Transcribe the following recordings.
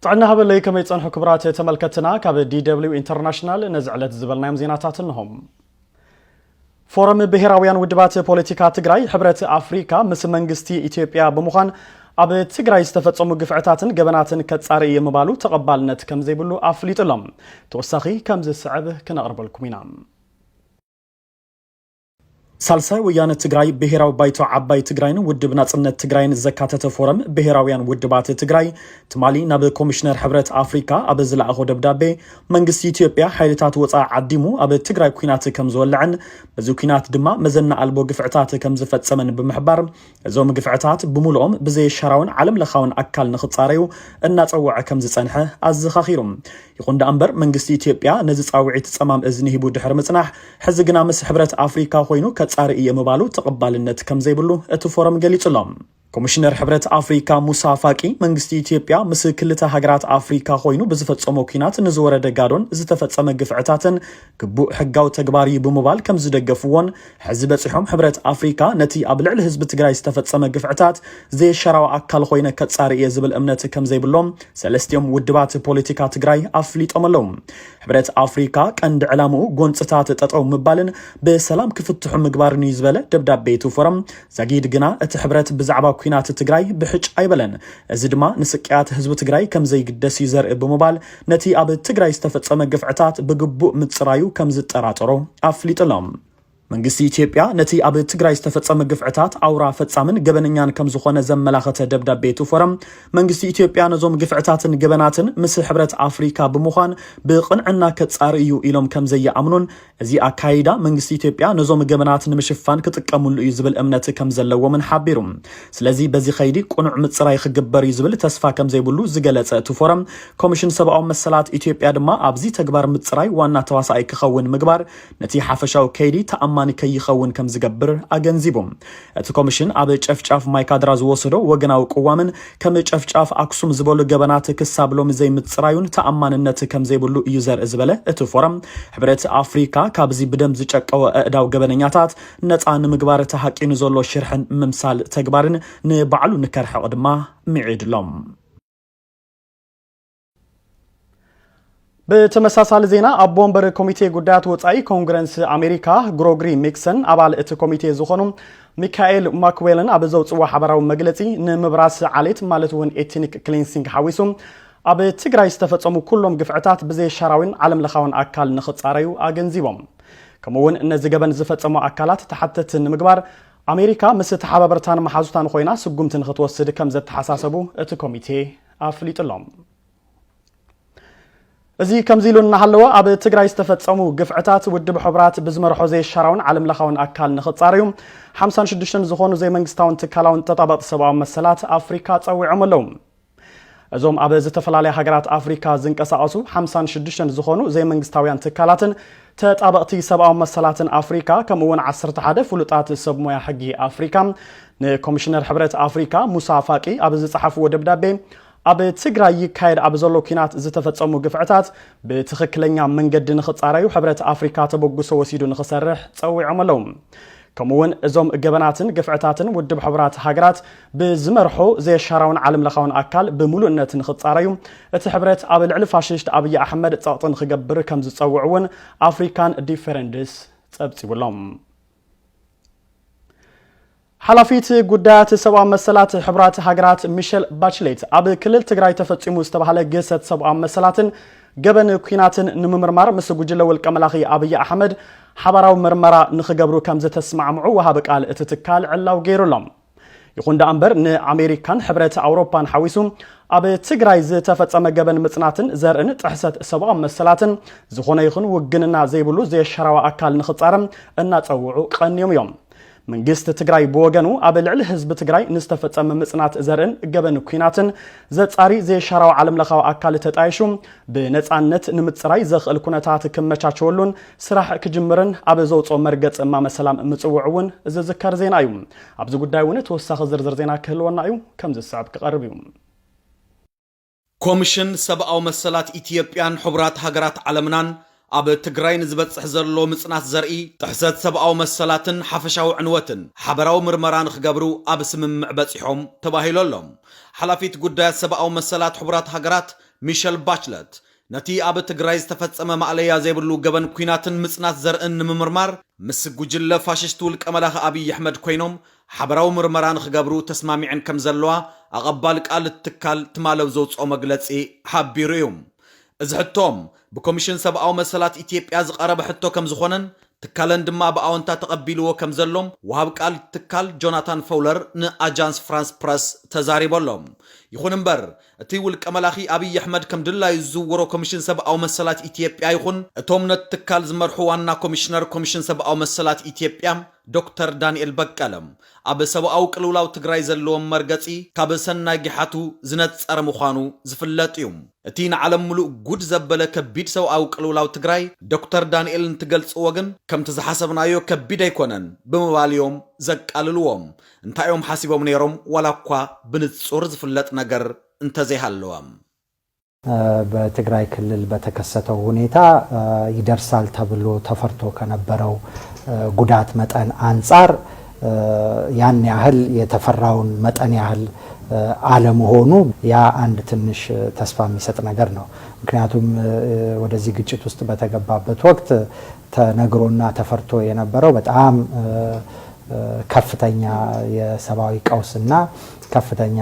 ጥዕና ሃበለይ ከመይ ጸንሑ ክብራት ተመልከትና ካብ DW ኢንተርናሽናል ነዝዕለት ዝበልናዮም ዜናታት እንሆም ፎረም ብሄራውያን ውድባት ፖለቲካ ትግራይ ሕብረት አፍሪካ ምስ መንግስቲ ኢትዮጵያ በመዃን ኣብ ትግራይ ዝተፈጸሙ ግፍዕታትን ገበናትን ከጻሪ የምባሉ ተቐባልነት ከም ዘይብሉ ኣፍሊጥሎም ተወሳኺ ከም ዝስዕብ ክነቕርበልኩም ኢና ሳልሳይ ወያነ ትግራይ ብሄራዊ ባይቶ ዓባይ ትግራይን ውድብ ናጽነት ትግራይን ዘካተተ ፎረም ብሄራውያን ውድባት ትግራይ ትማሊ ናብ ኮሚሽነር ሕብረት አፍሪካ ኣብ ዝለኣኾ ደብዳቤ መንግስቲ ኢትዮጵያ ሓይልታት ወፃኢ ዓዲሙ ኣብ ትግራይ ኩናት ከም ዝወልዕን በዚ ኩናት ድማ መዘና ኣልቦ ግፍዕታት ከም ዝፈጸመን ብምሕባር እዞም ግፍዕታት ብምሉኦም ብዘይ ሸራውን ዓለም ለኻውን ኣካል ንኽጻረዩ እናጸውዐ ከም ዝጸንሐ ኣዘኻኺሩ ይኹን ደኣምበር መንግስቲ ኢትዮጵያ ነዚ ጻውዒት ጸማም እዝኒ ሂቡ ድሕሪ ምጽናሕ ሕዚ ግና ምስ ሕብረት አፍሪካ ኮይኑ ጻሪ የምባሉ ተቀባልነት ከም ዘይብሉ እቲ ፎረም ገሊጽሎም ኮሚሽነር ሕብረት አፍሪካ ሙሳ ፋቂ መንግስቲ ኢትዮጵያ ምስ ክልተ ሃገራት አፍሪካ ኮይኑ ብዝፈጸሙ ኩናት ንዝወረደ ጋዶን ዝተፈጸመ ግፍዕታትን ግቡእ ሕጋው ተግባሪ ብምባል ከም ዝደገፍዎን ሕዚ በጽሖም ሕብረት አፍሪካ ነቲ ኣብ ልዕሊ ህዝቢ ትግራይ ዝተፈጸመ ግፍዕታት ዘየሸራው ኣካል ኮይነ ከጻሪ ዝብል እምነት ከም ዘይብሎም ሰለስቲኦም ውድባት ፖለቲካ ትግራይ ኣፍሊጦምሎም ሕብረት አፍሪካ ቀንዲ ዕላምኡ ጎንጽታት ጠጠው ምባልን በሰላም ክፍትሑ ምግባርን ይዝበለ ደብዳቤቱ ፎረም ዘጊድ ግና እቲ ሕብረት ብዛዕባ ኩናት ትግራይ ብሕጭ አይበለን እዚ ድማ ንስቅያት ህዝቢ ትግራይ ከም ዘይግደስ ይዘርእ ብምባል ነቲ ኣብ ትግራይ ዝተፈጸመ ግፍዕታት ብግቡእ ምጽራዩ ከም ዝጠራጠሮ ኣፍሊጥሎም መንግስቲ ኢትዮጵያ ነቲ ኣብ ትግራይ ዝተፈጸመ ግፍዕታት አውራ ፈጻምን ገበነኛን ከም ዝኾነ ዘመላኸተ ደብዳቤቱ ፎረም መንግስቲ ኢትዮጵያ ነዞም ግፍዕታትን ገበናትን ምስ ሕብረት አፍሪካ ብምዃን ብቕንዕና ከጻርዩ ኢሎም ከም ዘየኣምኑን እዚ ኣካይዳ መንግስቲ ኢትዮጵያ ነዞም ገበናት ንምሽፋን ክጥቀሙሉ እዩ ዝብል እምነት ከም ዘለዎምን ሓቢሩ ስለዚ በዚ ኸይዲ ቁኑዕ ምጽራይ ክግበር እዩ ዝብል ተስፋ ከም ዘይብሉ ዝገለጸ እቲ ፎረም ኮሚሽን ሰብኣዊ መሰላት ኢትዮጵያ ድማ ኣብዚ ተግባር ምጽራይ ዋና ተዋሳኢ ክኸውን ምግባር ነቲ ሓፈሻዊ ከይዲ ተኣማኒ ከይኸውን ከም ዝገብር ኣገንዚቦም እቲ ኮሚሽን ኣብ ጨፍጫፍ ማይካድራ ዝወሰዶ ወገናዊ ቅዋምን ከም ጨፍጫፍ ኣክሱም ዝበሉ ገበናት ክሳብሎም ዘይምጽራዩን ተኣማንነት ከም ዘይብሉ እዩ ዘርኢ ዝበለ እቲ ፎረም ሕብረት አፍሪካ ካብዚ ብደም ዝጨቀወ ኣእዳው ገበነኛታት ነፃ ንምግባር ተሓቂኑ ዘሎ ሽርሕን ምምሳል ተግባርን ንባዕሉ ንከርሕቕ ድማ ሚዒድሎም በተመሳሳለ ዜና ኣብ ቦምበር ኮሚቴ ጉዳያት ወጻኢ ኮንግረስ አሜሪካ ግሮግሪ ሚክሰን አባል እቲ ኮሚቴ ዝኾኑ ሚካኤል ማክዌልን ኣብ ዘውጽዋ ሓበራዊ መግለጺ ንምብራስ ዓሌት ማለት እውን ኤትኒክ ክሊንሲንግ ሓዊሱ ኣብ ትግራይ ዝተፈጸሙ ኩሎም ግፍዕታት ብዘይ ሸራዊን ዓለም ለኻውን ኣካል ንኽጻረዩ ኣገንዚቦም ከምኡውን እነዚ ገበን ዝፈጸሙ ኣካላት ተሓተት ንምግባር አሜሪካ ምስ ተሓባበርታን መሓዙታን ኮይና ስጉምትን ክትወስድ ከም ዘተሓሳሰቡ እቲ ኮሚቴ ኣፍሊጥሎም እዚ ከምዚ ኢሉ እናሃለወ ኣብ ትግራይ ዝተፈጸሙ ግፍዕታት ውድብ ሕብራት ብዝመርሖ ዘየሸራውን ዓለም ለኻውን ኣካል ንኽጻረዩ 56 ዝኾኑ ዘይመንግስታውን ትካላውን ተጣበቕቲ ሰብኣዊ መሰላት ኣፍሪካ ጸዊዖም ኣለዉ እዞም ኣብ ዝተፈላለየ ሃገራት ኣፍሪካ ዝንቀሳቐሱ 56 ዝኾኑ ዘይመንግስታውያን ትካላትን ተጣበቕቲ ሰብኣዊ መሰላትን ኣፍሪካ ከምኡውን 11 ፍሉጣት ሰብ ሞያ ሕጊ ኣፍሪካ ንኮሚሽነር ሕብረት አፍሪካ ሙሳ ፋቂ ኣብ ዝጸሓፍዎ ደብዳቤ ኣብ ትግራይ ይካየድ ኣብ ዘሎ ኩናት ዝተፈጸሙ ግፍዕታት ብትኽክለኛ መንገዲ ንኽጻረዩ ሕብረት አፍሪካ ተበግሶ ወሲዱ ንኽሰርሕ ጸዊዖም ኣለዉ ከምኡውን እዞም ገበናትን ግፍዕታትን ውድብ ሕብራት ሃገራት ብዝመርሖ ዘየሸራውን ዓለም ለኻውን ኣካል ብምሉእነት ንኽጻረዩ እቲ ሕብረት ኣብ ልዕሊ ፋሽስት ኣብይ ኣሕመድ ጸቕጥን ክገብር ከም ዝጸውዕውን አፍሪካን ዲፈረንድስ ጸብጺብሎም ሓላፊት ጉዳያት ሰብኣዊ መሰላት ሕብራት ሃገራት ሚሸል ባችሌት ኣብ ክልል ትግራይ ተፈጺሙ ዝተባሃለ ገሰት ሰብኣዊ መሰላትን ገበን ኩናትን ንምምርማር ምስ ጉጅለ ወልቀ መላኺ ኣብይ ኣሕመድ ሓበራዊ ምርመራ ንኽገብሩ ከም ዝተስማዕምዑ ወሃቢ ቃል እቲ ትካል ዕላው ገይሩሎም ይኹን ደኣምበር ንኣሜሪካን ሕብረት ኣውሮፓን ሓዊሱ ኣብ ትግራይ ዝተፈጸመ ገበን ምጽናትን ዘርእን ጥሕሰት ሰብኣዊ መሰላትን ዝኾነ ይኹን ውግንና ዘይብሉ ዘየሸራዊ ኣካል ንኽጻረም እናጸውዑ ቀንዮም እዮም መንግስት ትግራይ በወገኑ ኣብ ልዕሊ ህዝቢ ትግራይ ንዝተፈጸመ ምጽናት ዘርእን ገበን ኩናትን ዘጻሪ ዘየሸራው ዓለም ለኻዊ ኣካል ተጣይሹ ብነጻነት ንምጽራይ ዘኽእል ኩነታት ክመቻቸወሉን ስራሕ ክጅምርን ኣብ ዘውጾ መርገጽ ማመሰላም ምጽውዕውን ዝዝከር ዜና እዩ ኣብዚ ጉዳይ እውን ተወሳኺ ዝርዝር ዜና ክህልወና እዩ ከም ዝስዕብ ክቐርብ እዩ ኮሚሽን ሰብኣዊ መሰላት ኢትዮጵያን ሕብራት ሃገራት ዓለምናን ኣብ ትግራይ ንዝበጽሕ ዘሎ ምጽናት ዘርኢ ጥሕሰት ሰብኣዊ መሰላትን ሓፈሻዊ ዕንወትን ሓበራዊ ምርመራ ንኽገብሩ ኣብ ስምምዕ በጺሖም ተባሂሎሎም ሓላፊት ጉዳያት ሰብኣዊ መሰላት ሕብራት ሃገራት ሚሸል ባችለት ነቲ ኣብ ትግራይ ዝተፈጸመ ማዕለያ ዘይብሉ ገበን ኩናትን ምጽናት ዘርእን ንምምርማር ምስ ጉጅለ ፋሽስት ውልቀ መላኽ አብይ አሕመድ ኮይኖም ሓበራዊ ምርመራ ንኽገብሩ ተስማሚዕን ከም ዘለዋ ኣቐባሊ ቃል ትካል ትማለው ዘውፅኦ መግለጺ ሓቢሩ እዩ እዚ ሕቶም ብኮሚሽን ሰብኣዊ መሰላት ኢትዮጵያ ዝቐረበ ሕቶ ከም ዝኾነን ትካለን ድማ ብኣወንታ ተቐቢልዎ ከም ዘሎም ወሃብ ቃል ትካል ጆናታን ፎውለር ንኣጃንስ ፍራንስ ፕረስ ተዛሪበሎም ይኹን እምበር እቲ ውልቀ መላኺ አብይ አሕመድ ከም ድላዩ ዝዝውሮ ኮሚሽን ሰብኣዊ መሰላት ኢትዮጵያ ይኹን እቶም ነት ትካል ዝመርሑ ዋና ኮሚሽነር ኮሚሽን ሰብኣዊ መሰላት ኢትዮጵያ ዶክተር ዳንኤል በቀለም ኣብ ሰብኣዊ ቅልውላው ትግራይ ዘለዎም መርገጺ ካብ ሰናይ ጊሓቱ ዝነጸረ ምዃኑ ዝፍለጥ እዩ እቲ ንዓለም ሙሉእ ጉድ ዘበለ ከቢድ ሰብኣዊ ቅልውላው ትግራይ ዶክተር ዳንኤል እንትገልጽዎ ግን ከምቲ ዝሓሰብናዮ ከቢድ ኣይኮነን ብምባልዮም ዘቃልልዎም እንታዮም ሓሲቦም ነይሮም ዋላ እኳ ብንጹር ዝፍለጥ ነገር እንተዘይሃለዎም በትግራይ ክልል በተከሰተው ሁኔታ ይደርሳል ተብሎ ተፈርቶ ከነበረው ጉዳት መጠን አንጻር ያን ያህል የተፈራውን መጠን ያህል አለመሆኑ ያ አንድ ትንሽ ተስፋ የሚሰጥ ነገር ነው ምክንያቱም ወደዚህ ግጭት ውስጥ በተገባበት ወቅት ተነግሮና ተፈርቶ የነበረው በጣም ከፍተኛ የሰብአዊ ቀውስና ከፍተኛ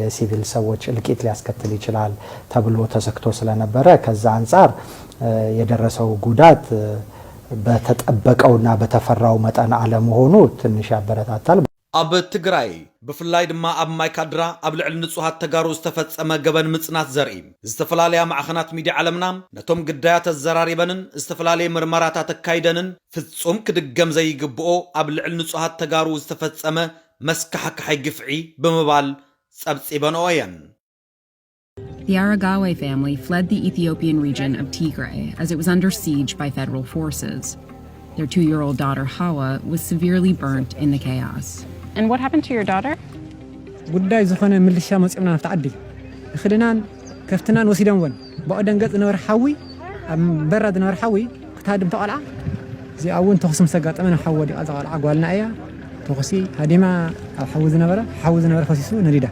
የሲቪል ሰዎች እልቂት ሊያስከትል ይችላል ተብሎ ተሰክቶ ስለነበረ ከዛ አንፃር የደረሰው ጉዳት በተጠበቀውና በተፈራው መጠን አለመሆኑ ትንሽ ያበረታታል ኣብ ትግራይ ብፍላይ ድማ ኣብ ማይካድራ ኣብ ልዕሊ ንጹሃት ተጋሩ ዝተፈጸመ ገበን ምጽናት ዘርኢ ዝተፈላለያ ማዕኸናት ሚድያ ዓለምና ነቶም ግዳያት ተዘራሪበንን ዝተፈላለየ ምርመራታት ተካይደንን ፍጹም ክድገም ዘይግብኦ ኣብ ልዕሊ ንጹሃት ተጋሩ ዝተፈጸመ መስካሕካሐይ ግፍዒ ብምባል ጸብጺበንኦ እየን The Aragawe family fled the Ethiopian region of Tigray as it was under siege by federal forces. Their 2-year-old daughter Hawa was severely burnt in the chaos. And what happened to your daughter? ጉዳይ ዝኾነ ምልሻ መጽምና ተዓዲ እኽድናን ከፍትናን ወሲደንወን በቀደን ገጽ ነበር ሓዊ ኣብ በራድ ነበር ሓዊ ክታድም ተቆልዓ እዚኣ እውን ተኽስም ሰጋጠመን ሓዊ ወዲቓ ዘቆልዓ ጓልና እያ ተኽሲ ሃዲማ ኣብ ሓዊ ዝነበረ ፈሲሱ ነዲዳ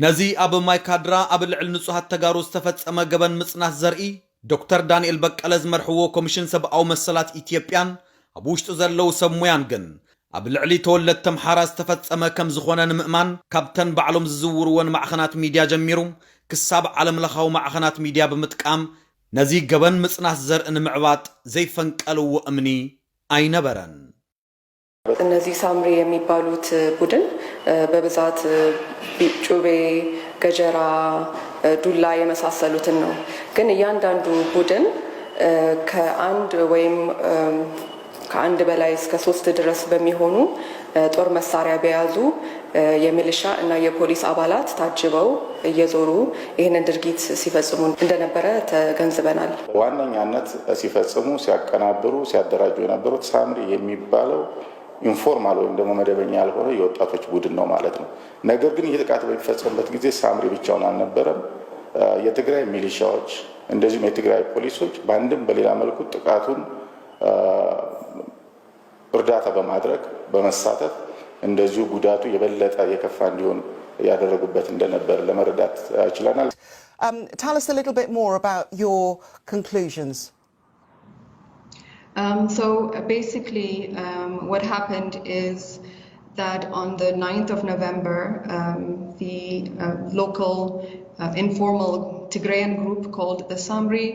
ነዚ ኣብ ማይካድራ ኣብ ልዕሊ ንጹሃት ተጋሩ ዝተፈጸመ ገበን ምጽናት ዘርኢ ዶክተር ዳንኤል በቀለ ዝመርሕዎ ኮሚሽን ሰብኣዊ መሰላት ኢትዮጵያን ኣብ ውሽጡ ዘለው ሰብ ሞያን ግን ኣብ ልዕሊ ተወለድ ተምሓራ ዝተፈጸመ ከም ዝኾነ ንምእማን ካብተን ባዕሎም ዝዝውርዎን ማዕኸናት ሚድያ ጀሚሩ ክሳብ ዓለም ለኻዊ ማዕኸናት ሚድያ ብምጥቃም ነዚ ገበን ምጽናት ዘርኢ ንምዕባጥ ዘይፈንቀልዎ እምኒ አይነበረን እነዚህ ሳምሪ የሚባሉት ቡድን በብዛት ጩቤ ገጀራ ዱላ የመሳሰሉትን ነው ግን እያንዳንዱ ቡድን ከአንድ በላይ እስከ 3 ድረስ በሚሆኑ ጦር መሳሪያ በያዙ የሚሊሻ እና የፖሊስ አባላት ታጅበው እየዞሩ ይሄንን ድርጊት ሲፈጽሙ እንደነበረ ተገንዝበናል ዋነኛነት ሲፈጽሙ ሲያቀናብሩ ሲያደራጁ የነበሩት ሳምሪ የሚባለው ኢንፎርማል ወይም ደግሞ መደበኛ ያልሆነ የወጣቶች ቡድን ነው ማለት ነው ነገር ግን የጥቃት በሚፈጸምበት ጊዜ ሳምሪ ብቻውን አልነበረም የትግራይ ሚሊሻዎች እንደዚሁም የትግራይ ፖሊሶች ባንድም በሌላ መልኩ ጥቃቱን እርዳታ በማድረግ በመሳተፍ እንደዚሁ ጉዳቱ የበለጠ የከፋ እንዲሆን ያደረጉበት እንደነበር ለመረዳት ችለናል Tell us a little bit more about your conclusions So basically what happened is that on the 9th of November the local informal Tigrayan group called the Samri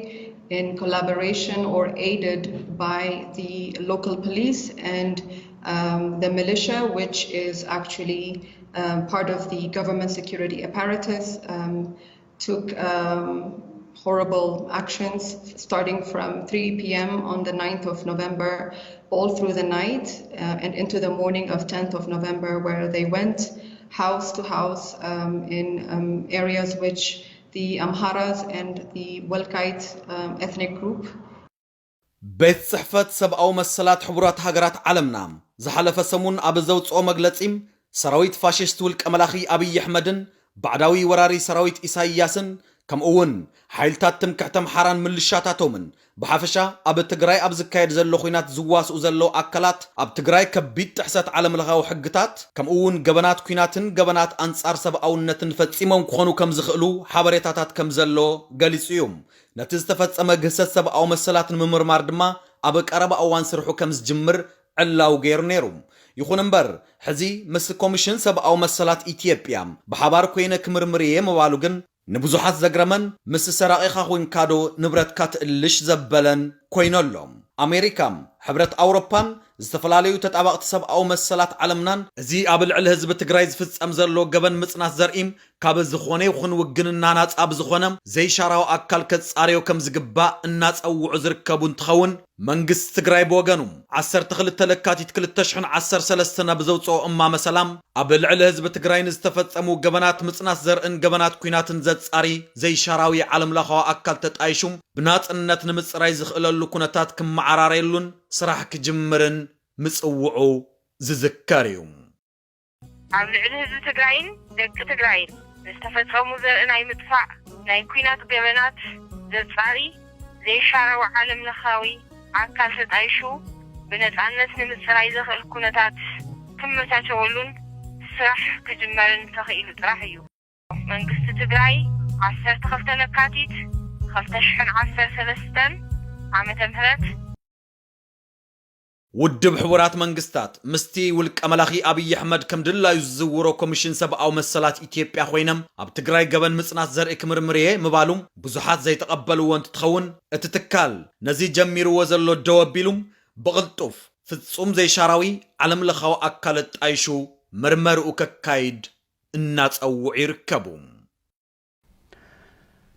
in collaboration or aided by the local police and the militia which is actually part of the government security apparatus took horrible actions starting from 3 p.m. on the 9th of November all through the night and into the morning of 10th of November where they went house to house in areas which the Amharas and the Welkite ethnic group ቤት ጽሕፈት ሰብኣዊ መሰላት ሕቡራት ሃገራት ዓለምና ዝሓለፈ ሰሙን ኣብ ዘውፅኦ መግለጺም ሰራዊት ፋሽስት ውልቀ መላኺ አብይ አሕመድን ባዕዳዊ ወራሪ ሰራዊት ኢሳያስን كم أون حيلتات تمكحتم حران ملشاتاتومن بحفشا أب تجراي أب زكايد زلو خينات زواس وزلو أكلات أب تجراي كبيت تحسات على ملغاو حقتات كم أون جبنات كيناتن جبنات أنصار سب أو نتنفت سيمون كونو كم زخلو حبريتات كم زلو جالسيوم نتستفت أما جسد سب أو مسلات ممر ماردما أبك أربع أوان سرحو كم زجمر علاو غير نيروم يخون امبر حزي مس كوميشن سب أو مسلات إثيوبيا بحبار كوينة كمرمرية موالوجن نبزوحات زغرمن مس سرائخا خوين كادو نبرت كات اللش زبلن كوينولهم أمريكام حبرت أوروبان زتفلاليو تتابعت سب أو مسلات علمنان زي قبل على حزب تجراي زفت أمزرلو جبن مصناس زرقيم كاب زخوني وخن وجننا ناس أب زخونم زي شراو أكل كتصاريو كم زقبا الناس أو عذر كابون تخون منجس تجراي بوجنوم عسر تخلت تلكاتي تكل تشحن عسر سلسنا بزوجو أمة مسلام قبل على حزب تجراي نستفت أمو جبنات مصناس زرقن جبنات كوينات نزت أري زي شراوي علم لخوا أكل تتعيشوم بنات النت نمس رايزخ إلى اللكونات كم معراريلون صراحة كجمرن مسوعو زذكاريوم عم العلهز تقرأين دك تقرأين استفدت خمو زرقن اي مدفع ناي كوينات بيبنات زرطاري زي شارع وعالم لخاوي عكال تتعيشو بنت عنس نمسراي زخ الكونتات كم تاتولون صراح كجمرن تخيل تراحيو منقست تقرأي عسر تخلت نكاتيت خلت شحن عسر سلستن عامة مهلت ودب حورات منقستات مستي ولك أملاخي أبي أحمد كم دلا يزورو كوميشن سب أو مسلات إثيوبيا خوينم أب تجراي جبن مصناس زرق كمرمريه مبالوم بزحات زي تقبلوا وانت تخون اتتكال نزي جميرو وزلو دوابيلوم بغلطوف فتصوم زي شراوي علم لخاو أكلت عيشو مرمر وككايد الناس أو يركبوم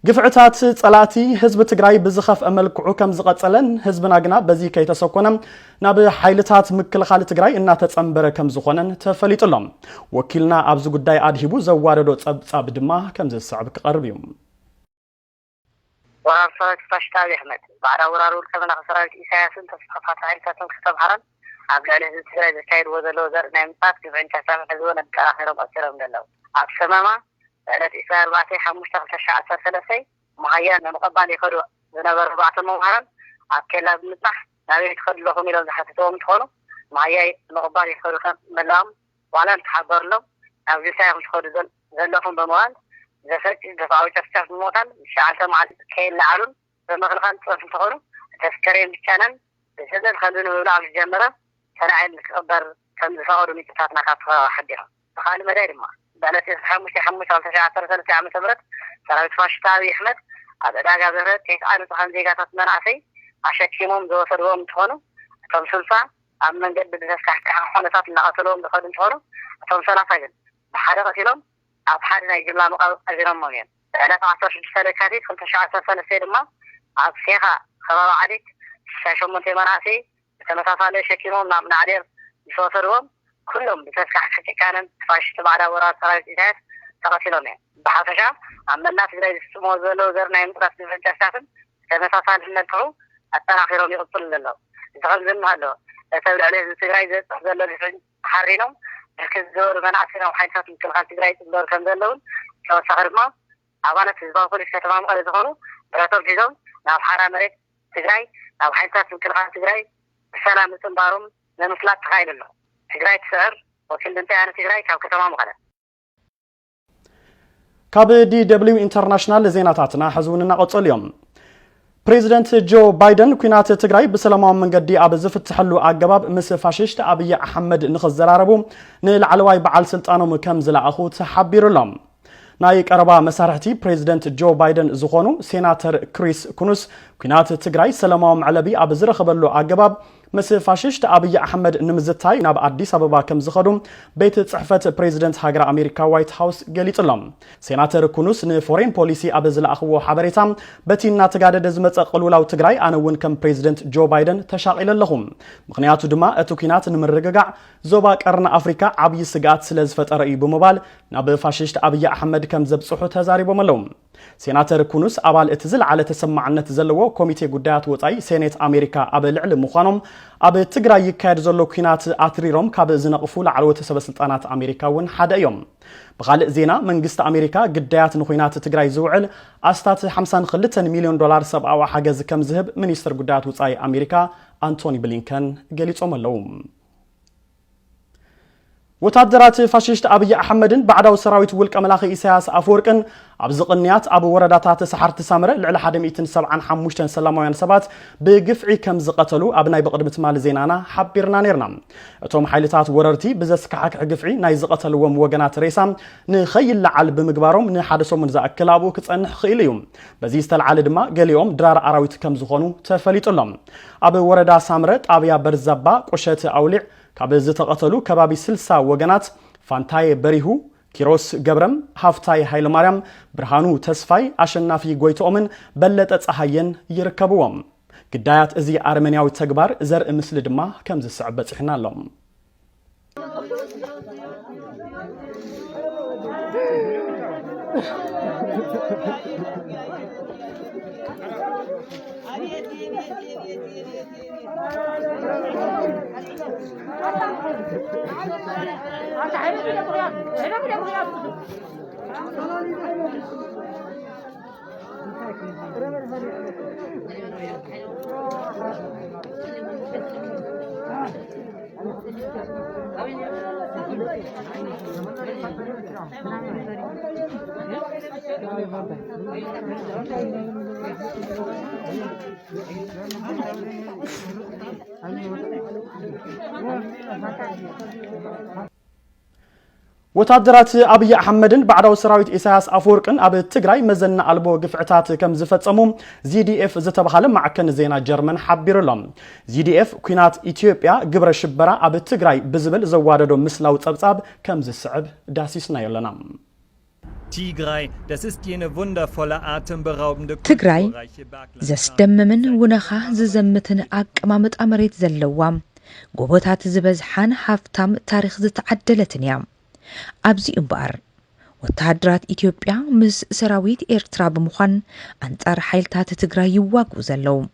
قفعتات صلاتي حزب تግራይ بزخف أملكعو كم زقصلن حزبنا غنا بزي كيتسكونم ناب حيلتات مكلخال تግራይ እናተጸምበረ ከም ዝኾነን ተፈሊጥሎም ወኪልና ኣብዝ ጉዳይ ኣድሂቡ ዘዋረዶ ጸብጻብ ድማ ከም ዝስዕብ ክቀርብ እዩ ወራርሰት ፈሽታዊ ኣሕመድ ባዕዳ ወራሩል ከመና ሰራዊት ኢሳያስን ተስፋፋት ሓይልታትን ክተብሃረን ኣብ ልዕሊ ህዝቢ ትግራይ ዘካይድ ወዘሎ ዘርኢ ናይ ምሳት ግብዕንቻ ሳብ ሕዝቦን ኣጠራኺሮም ኣስሮም ደለው ኣብ ሰመማ ዕለት ኢሳር 4/5/2013 መሃያ ንመቐባል ይኸዱ ዝነበሩ 4 መምሃራን ኣብ ኬላ ብምጽራሕ ናበይ ትኸድለኹም ኢሎም ዝሓተቶም እንትኾኑ መሃያ ንመቐባል ይኸዱ መላኦም ዋላ ተሓበርሎም ኣብ ዚሳይ ክኸዱ ዘለኹም ብምባል ዘፈጭ ደፋዊ ጨፍጨፍ ብሞታን ሸዓልተ መዓልቲ ከይለዓሉን በመኽልኻን ፅሑፍ እንትኾኑ ተስከሬን ብቻነን ብሰደድ ከንብን ምብላዕ ዝጀመረ ተናዓይል ክቕበር ከም ዝፈቐዱ ሚፅታትና ካብቲ ሓዲሮም ብኻልእ መዳይ ድማ بلد 5/5/2013 عام تبرد سراويت فاشتاوي أحمد هذا داعي بهرت كيس أنا تخان زيجات منعسي عشان كيمهم دوسرهم تخونو كم سلسة عم من جد بدرس كحونتات اللي قتلهم دخلوا تخونو كم سنة فجد بحدا قتلهم أبحرنا يجمع أجرام مليان أنا 15 سنة كاتيت 15 سنة سير ما أبسيها خبر عليك شاشون من منعسي تمسافة لشكيمهم من عدير يسوسرهم كلهم بتسكح كانن فاشت بعد وراء سرايت إيجاد تقتلهم بحفشة أما الناس اللي يسموا زلوا زرنا يمتلك في الجسافن كما تصال النتعو التناخيرهم يقتل لله يتغلزم هذا يتبع عليه التجراي زلوا في حرينهم لكن زور منعسنا وحيثات من كل خان تجراي تقدر كم زلون كما سخرما أبانا تزبط كل شيء تمام قال يدخلوا براتهم جيزون ناو حرام مريت تجراي ناو حيثات من كل خان تجراي السلام تنبارهم لمثلات تخيل الله تجراي تسعر وكل انت أنا تجراي كاو كتمام غلا كاب دي دبليو انترناشنال زيناتاتنا حزوننا قصل يوم بريزيدنت جو بايدن كينات تግራይ بسلاماዊ መንገዲ ኣብ ዝፍትሐሉ ኣገባብ ምስ ፋሽስት አብይ አሕመድ ንኽዘራረቡ ንላዕለዋይ በዓል ስልጣኖም ከም ዝላኣኹ ተሓቢሩሎም ናይ ቀረባ መሳርሕቲ ፕሬዝደንት ጆ ባይደን ዝኾኑ ሴናተር ክሪስ ኩኑስ ኩናት ትግራይ ሰላማዊ መዕለቢ ኣብ ዝረኸበሉ ኣገባብ ምስ ፋሽስት አብይ አሕመድ ንምዝታይ ናብ አዲስ አበባ ከም ዝኸዱ ቤት ጽሕፈት ፕሬዝደንት ሃገር አሜሪካ ዋይት ሃውስ ገሊጽሎም ሴናተር ኩኑስ ንፎሬን ፖሊሲ ኣብ ዝላኣኽዎ ሓበሬታ በቲና ተጋደደ ዝመጸ ቅልውላው ትግራይ ኣነውን ከም ፕሬዝደንት ጆ ባይደን ተሻቂለለኹም ምክንያቱ ድማ እቲ ኩናት ንምርግጋዕ ዞባ ቀርና አፍሪካ ዓብይ ስጋት ስለ ዝፈጠረ እዩ ብምባል ናብ ፋሽስት አብይ አሕመድ ከም ዘብጽሑ ተዛሪቦም ኣለዉ ሴናተር ኩኑስ አባል እቲ ዝለዓለ ተሰማዕነት ዘለዎ ኮሚቴ ጉዳያት ወጻኢ ሴኔት አሜሪካ ኣብ ልዕሊ ምዃኖም ኣብ ትግራይ ይካየድ ዘሎ ኩናት ኣትሪሮም ካብ ዝነቕፉ ላዕለዎት ሰበስልጣናት አሜሪካ እውን ሓደ እዮም بخالق زينا منجست أمريكا قديات نخوينات تجري زوعل أستات 52 مليون دولار سبعة أو حاجز كم ذهب منيستر قديات وصاي أمريكا أنتوني بلينكن قالت اللوم وتعدرات فاشيشت أبي أحمدن بعد سراويت ولك أملاخ إساس أفوركن أبزق النيات أبو ورداتات سحرت سامرة لعل حدميتن 7 سلامويان سبات بقفعي كم زقتلو أبناي بقدمت مال زينانا حبيرنا نيرنا توم حيلتات وررتي بزسك حق قفعي ناي زقتلو وموغنات ريسام نخيل لعل بمقبارهم نحادثو من زاك كلابو كتسنح خيليوم بزيست العال دما قال يوم درار أراويت كم زخونو تفليت اللهم أبو وردا سامرة أبيا برزبا قشت أولع كابز تقتلو كبابي سلسا وغنات فانتاي بريهو كيروس جبرم هافتاي هايل مريم برهانو تسفاي أشنافي غويتومن بلت أتصحين يركبوهم قدايات ازي أرمنياوي تكبار زر مثل دما كمز السعبت إحنا لهم وتعدرات أبي أحمدن بعد سراويت إساس أفوركن أبي تجري مزن ألبو قفعتات كم زفتمهم ZDF زتبخال مع كن زينا جرمن حبير لهم ZDF كينات إثيوبيا قبر الشبرة أبي تجري بزبل زوادو مسلاو تبصاب كم زسعب داسيسنا يلنا Tigray, das ist jene wundervolle, atemberaubende Tigray, زستممن ونخا ززمتن أقمامت أمريت زلوام قوبتات زبزحان حافتام تاريخ زتعدلتن يام أبزي أمبار وتعدرات إثيوبيا مس سراويت إرترا بمخان أنتار حيلتات تجراي يواقو زلو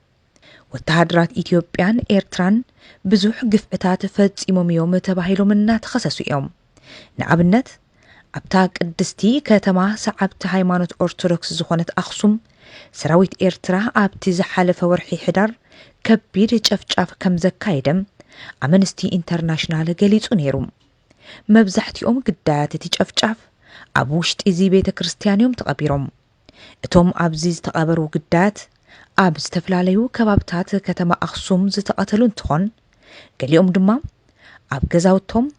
وتعدرات إثيوبيان إرتران بزوح قفعتات فتس إموميوم تباهيلو منات خسسو يوم نعبنت أبتاك الدستي كتما سعبت هايمانوت أرثوذكس زخونت أخصم سراويت إرترا أبتي زحالف ورحي حدار كبير جفجاف كم زكايدم أمنستي إنترناشنال قليتو نيروم مبزحتيوم قدات تجفجاف أبوشت إزي بيت كريستيانيوم تقابيروم اتوم أبزيز تقابرو قدات أبز تفلاليو كبابتات كتما أخصم زتقاتلون تخون قليوم دما أب قزاوتهم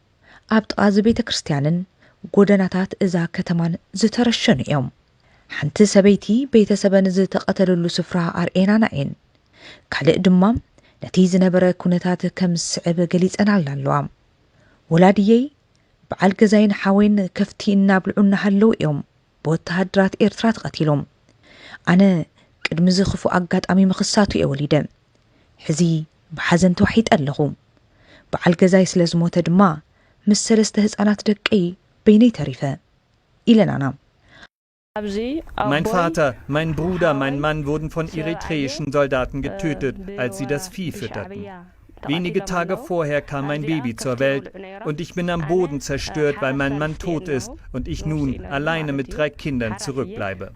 أبتقاز بيت كريستيانن قودناتات إذا كتمان زترشن يوم حنت سبيتي بيت سبن زتقاتلو لسفرها أرئينا نعين كالق دما نتيز نبرا كونتات كم السعب قليز أنا لالوام ولاديي بعال جزاين حاوين كفتي النابلعون هلو يوم بوتهدرات إرترات قتيلهم أنا قد مزخفو أقاد أمي مخصاتو يا وليدم حزي بحزن توحيد ألغوم بعال جزاي سلازموت دما مسلسته هزانات دقي بيني تريفة إلى نانا Mein Vater, mein Bruder, mein Mann wurden von eritreischen Soldaten getötet, als sie das Vieh fütterten. Wenige Tage vorher kam mein Baby zur Welt und ich bin am Boden zerstört, weil mein Mann tot ist und ich nun alleine mit 3 Kindern zurückbleibe.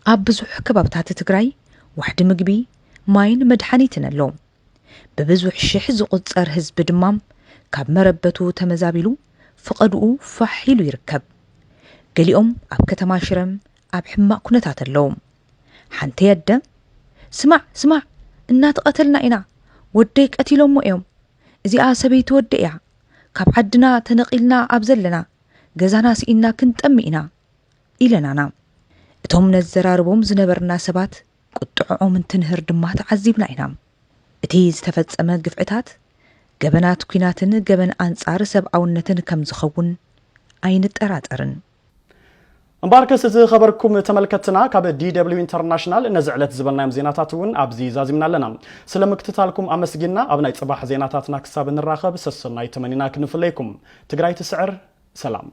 أبزح كبابتات تجري واحد مقبي ماين مدحانيتنا اللوم ببزح شحز قصر هزب دمام كاب مربتو تمزابيلو فقدو فحيلو يركب قليهم أب كتماشرم أب حما كنتات اللوم حنتي يدم سمع النات قتلنا إنا وديك قتلهم مؤيوم إذي آسبيت ودئع كاب عدنا تنقلنا أبزلنا جزانا سئنا كنت أمئنا إلنا اتهم نزراربهم زنبرنا سبات قطعو من تنهر دمات عزيبنا إنا اتيز تفتس أما قفعتات جبنات كيناتن جبن أنصار سبعونتن كم زخون أين التراترن مباركة خبركم تملكتنا كاب DW International نزعلت زبلنا زيناتاتون أبزي زازمنا لنا سلامك تتالكم أمسجنا أبناء صباح زيناتاتنا كساب الراخب سسنا يتمنينا كنفليكم تقرأي تسعر سلام